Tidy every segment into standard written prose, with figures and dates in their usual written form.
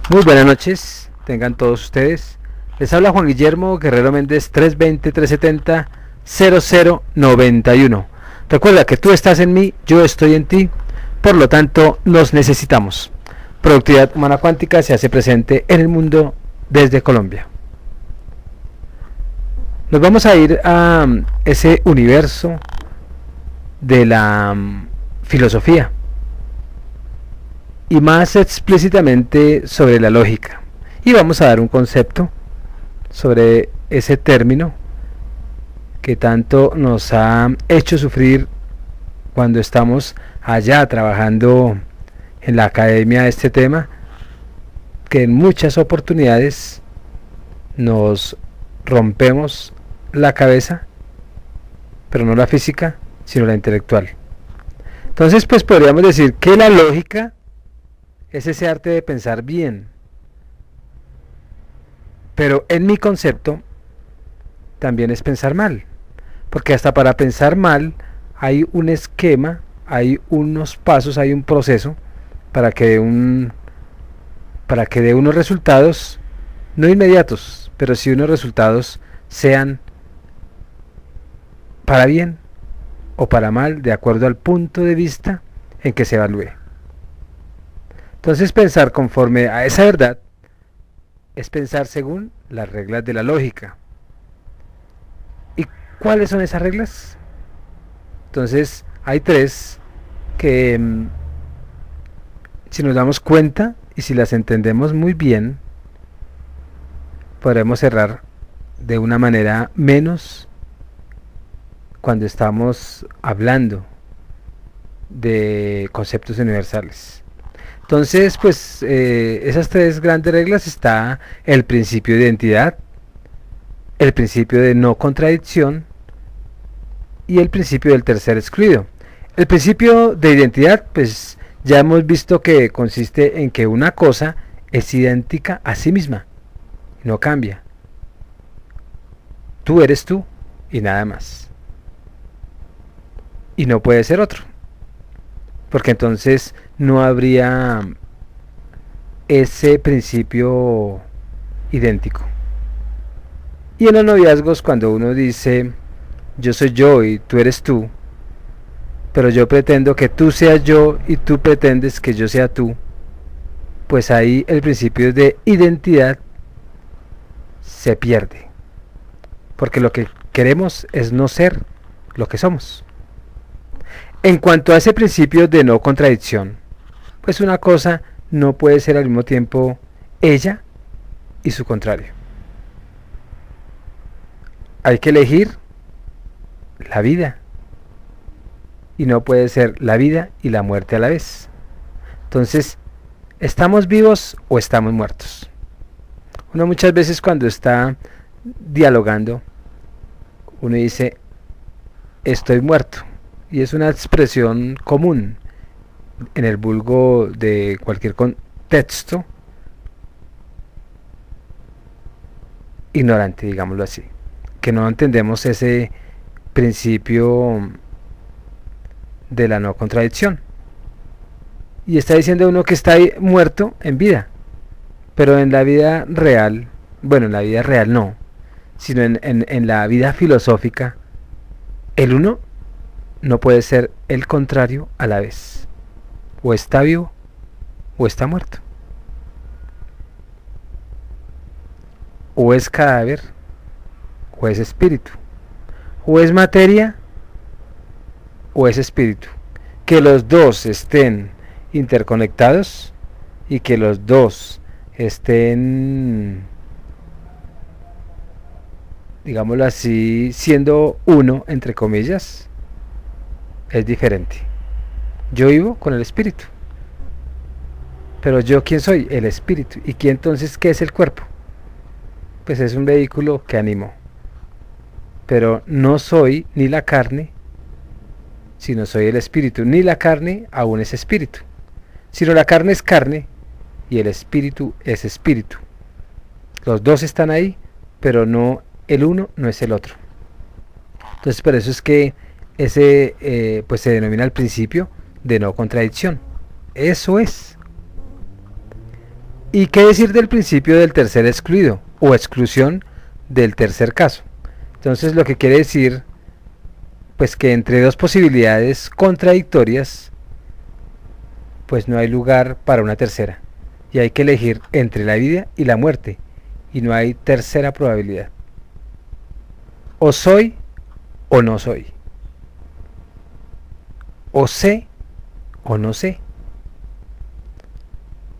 Muy buenas noches, tengan todos ustedes. Les habla Juan Guillermo Guerrero Méndez 320-370-0091. Recuerda que tú estás en mí, yo estoy en ti, por lo tanto nos necesitamos. Productividad Humana Cuántica se hace presente en el mundo desde Colombia. Nos vamos a ir a ese universo de la filosofía y más explícitamente sobre la lógica, y vamos a dar un concepto sobre ese término que tanto nos ha hecho sufrir cuando estamos allá trabajando en la academia de este tema, que en muchas oportunidades nos rompemos la cabeza, pero no la física, sino la intelectual. Entonces, pues podríamos decir que la lógica es ese arte de pensar bien, pero en mi concepto también es pensar mal, porque hasta para pensar mal hay un esquema, hay unos pasos, hay un proceso para que dé unos resultados no inmediatos, pero sí unos resultados sean para bien o para mal, de acuerdo al punto de vista en que se evalúe. Entonces, pensar conforme a esa verdad es pensar según las reglas de la lógica. ¿Y cuáles son esas reglas? Entonces, hay tres que, si nos damos cuenta y si las entendemos muy bien, podremos cerrar de una manera menos cuando estamos hablando de conceptos universales. Entonces, pues esas tres grandes reglas está el principio de identidad, el principio de no contradicción y el principio del tercer excluido. El principio de identidad, pues ya hemos visto que consiste en que una cosa es idéntica a sí misma, no cambia. Tú eres tú y nada más. Y no puede ser otro, porque entonces no habría ese principio idéntico. Y en los noviazgos, cuando uno dice yo soy yo y tú eres tú, pero yo pretendo que tú seas yo y tú pretendes que yo sea tú, pues ahí el principio de identidad se pierde, porque lo que queremos es no ser lo que somos. En cuanto a ese principio de no contradicción, pues una cosa no puede ser al mismo tiempo ella y su contrario. Hay que elegir la vida, y no puede ser la vida y la muerte a la vez. Entonces, ¿estamos vivos o estamos muertos? Uno muchas veces cuando está dialogando, uno dice, estoy muerto. Y es una expresión común en el vulgo de cualquier contexto ignorante, digámoslo así, que no entendemos ese principio de la no contradicción. Y está diciendo uno que está ahí muerto en vida, pero en la vida real, bueno, en la vida real no, sino en la vida filosófica, el uno no puede ser el contrario a la vez. O está vivo o está muerto. O es cadáver o es espíritu. O es materia o es espíritu. Que los dos estén interconectados y que los dos estén, digámoslo así, siendo uno, entre comillas, es diferente. Yo vivo con el espíritu, pero yo, ¿quién soy? El espíritu. ¿Y quién entonces qué es el cuerpo? Pues es un vehículo que animo, pero no soy ni la carne, sino soy el espíritu. Ni la carne aún es espíritu, sino la carne es carne y el espíritu es espíritu. Los dos están ahí, pero no, el uno no es el otro. Entonces, por eso es que ese pues se denomina el principio de no contradicción. Eso es. ¿Y qué decir del principio del tercer excluido o exclusión del tercer caso? Entonces lo que quiere decir, pues que entre dos posibilidades contradictorias, pues no hay lugar para una tercera. Y hay que elegir entre la vida y la muerte. Y no hay tercera probabilidad. O soy o no soy. O sé o no sé.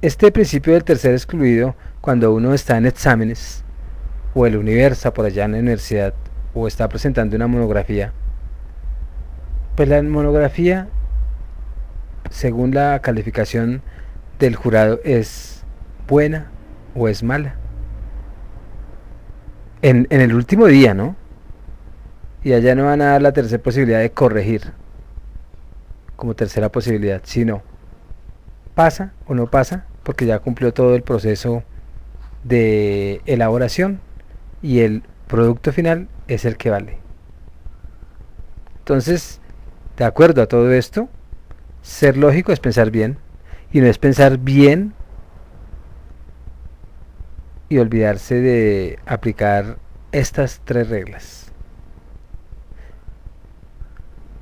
Este principio del tercer excluido, cuando uno está en exámenes, o el universo por allá en la universidad, o está presentando una monografía, pues la monografía, según la calificación del jurado, es buena o es mala. En el último día, ¿no? Y allá no van a dar la tercera posibilidad de corregir, como tercera posibilidad, sino pasa o no pasa, porque ya cumplió todo el proceso de elaboración y el producto final es el que vale. Entonces, de acuerdo a todo esto, ser lógico es pensar bien, y no es pensar bien y olvidarse de aplicar estas tres reglas.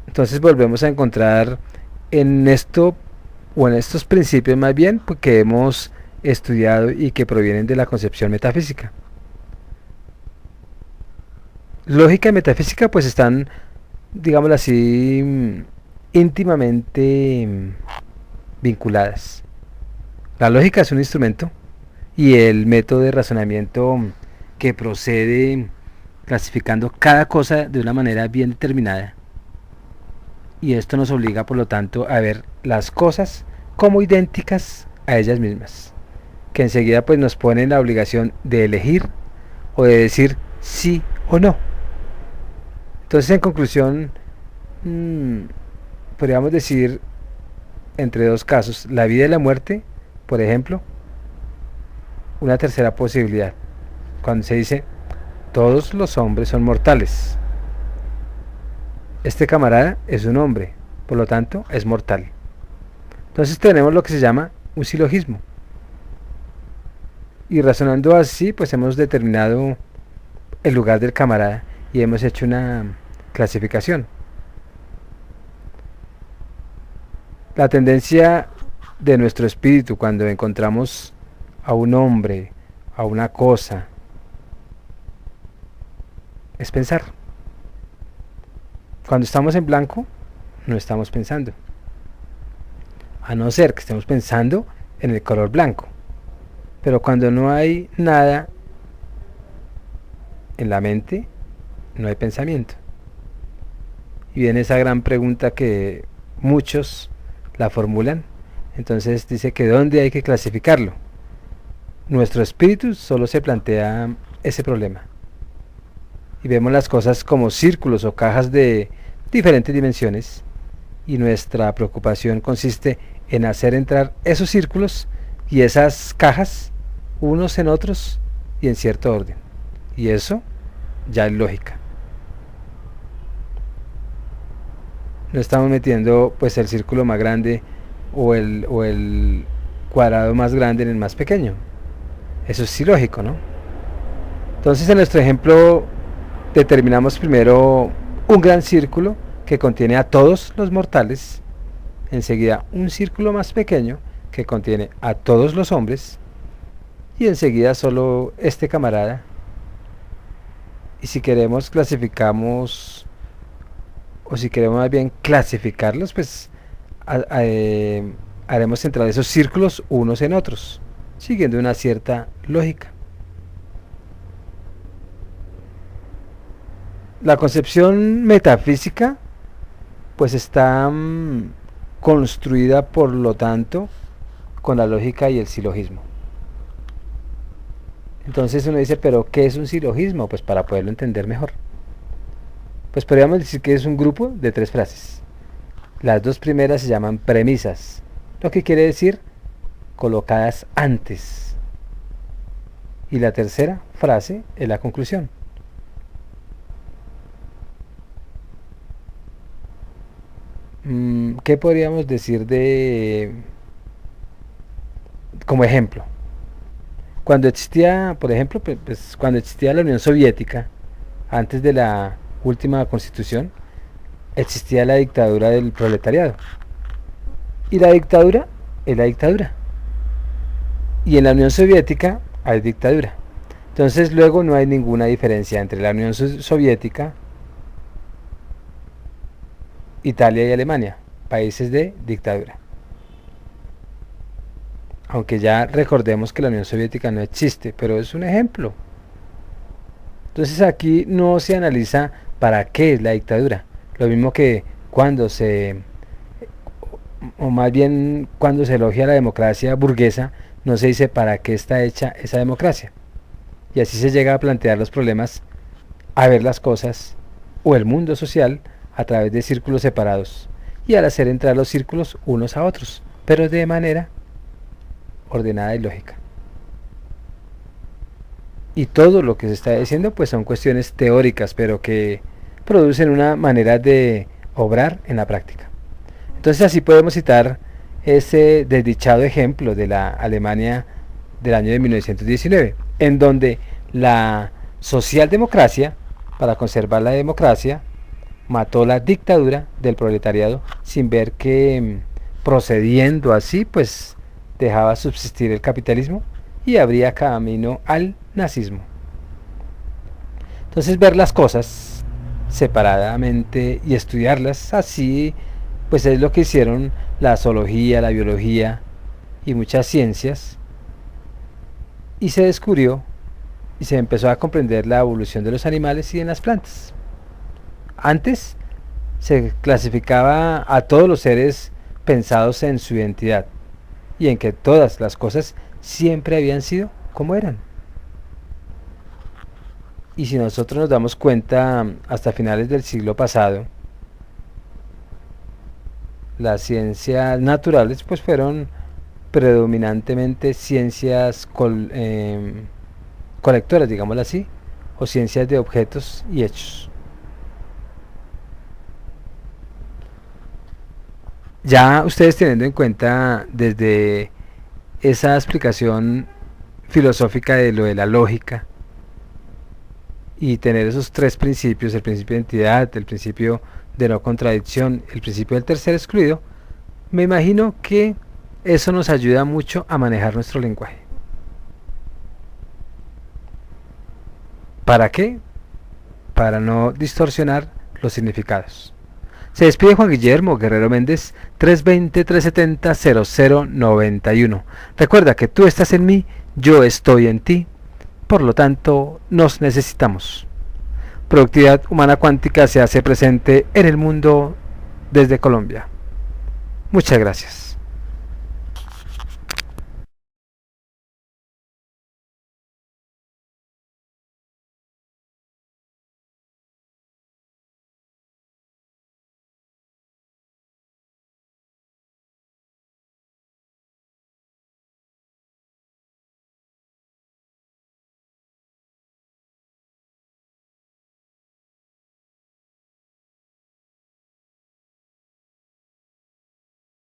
Entonces volvemos a encontrar en esto, o en estos principios más bien, que hemos estudiado y que provienen de la concepción metafísica. Lógica y metafísica pues están, digámoslo así, íntimamente vinculadas. La lógica es un instrumento y el método de razonamiento que procede clasificando cada cosa de una manera bien determinada. Y esto nos obliga, por lo tanto, a ver las cosas como idénticas a ellas mismas, que enseguida pues nos ponen la obligación de elegir o de decir sí o no. Entonces, en conclusión, podríamos decir entre dos casos, la vida y la muerte, por ejemplo, una tercera posibilidad, cuando se dice todos los hombres son mortales. Este camarada es un hombre, por lo tanto es mortal. Entonces tenemos lo que se llama un silogismo. Y razonando así, pues hemos determinado el lugar del camarada y hemos hecho una clasificación. La tendencia de nuestro espíritu cuando encontramos a un hombre, a una cosa, es pensar. Cuando estamos en blanco, no estamos pensando. A no ser que estemos pensando en el color blanco. Pero cuando no hay nada en la mente, no hay pensamiento. Y viene esa gran pregunta que muchos la formulan. Entonces dice que ¿dónde hay que clasificarlo? Nuestro espíritu solo se plantea ese problema. Y vemos las cosas como círculos o cajas de diferentes dimensiones. Y nuestra preocupación consiste en hacer entrar esos círculos y esas cajas unos en otros y en cierto orden. Y eso ya es lógica. No estamos metiendo pues el círculo más grande o el cuadrado más grande en el más pequeño. Eso es ilógico, ¿no? Entonces en nuestro ejemplo determinamos primero un gran círculo que contiene a todos los mortales, enseguida un círculo más pequeño que contiene a todos los hombres y enseguida solo este camarada. Y si queremos clasificamos, o si queremos más bien clasificarlos, pues haremos entrar esos círculos unos en otros, siguiendo una cierta lógica. La concepción metafísica pues está construida, por lo tanto, con la lógica y el silogismo. Entonces uno dice, pero ¿qué es un silogismo? Pues para poderlo entender mejor. Pues podríamos decir que es un grupo de tres frases. Las dos primeras se llaman premisas, lo que quiere decir colocadas antes. Y la tercera frase es la conclusión. ¿Qué podríamos decir de como ejemplo? Cuando existía, por ejemplo, pues, cuando existía la Unión Soviética, antes de la última constitución, existía la dictadura del proletariado. Y la dictadura es la dictadura. Y en la Unión Soviética hay dictadura. Entonces luego no hay ninguna diferencia entre la Unión Soviética, Italia y Alemania, países de dictadura. Aunque ya recordemos que la Unión Soviética no existe, pero es un ejemplo. Entonces aquí no se analiza para qué es la dictadura. Lo mismo que cuando o más bien cuando se elogia la democracia burguesa, no se dice para qué está hecha esa democracia. Y así se llega a plantear los problemas, a ver las cosas o el mundo social a través de círculos separados y al hacer entrar los círculos unos a otros, pero de manera ordenada y lógica. Y todo lo que se está diciendo pues son cuestiones teóricas, pero que producen una manera de obrar en la práctica. Entonces así podemos citar ese desdichado ejemplo de la Alemania del año de 1919, en donde la socialdemocracia, para conservar la democracia, mató la dictadura del proletariado sin ver que procediendo así pues dejaba subsistir el capitalismo y abría camino al nazismo. Entonces ver las cosas separadamente y estudiarlas así pues es lo que hicieron la zoología, la biología y muchas ciencias, y se descubrió y se empezó a comprender la evolución de los animales y en las plantas. Antes se clasificaba a todos los seres pensados en su identidad y en que todas las cosas siempre habían sido como eran. Y si nosotros nos damos cuenta, hasta finales del siglo pasado, las ciencias naturales pues fueron predominantemente ciencias colectoras, digámoslo así, o ciencias de objetos y hechos. Ya ustedes teniendo en cuenta desde esa explicación filosófica de lo de la lógica y tener esos tres principios, el principio de identidad, el principio de no contradicción, el principio del tercer excluido, me imagino que eso nos ayuda mucho a manejar nuestro lenguaje. ¿Para qué? Para no distorsionar los significados. Se despide Juan Guillermo Guerrero Méndez, 320-370-0091. Recuerda que tú estás en mí, yo estoy en ti, por lo tanto nos necesitamos. Productividad Humana Cuántica se hace presente en el mundo desde Colombia. Muchas gracias.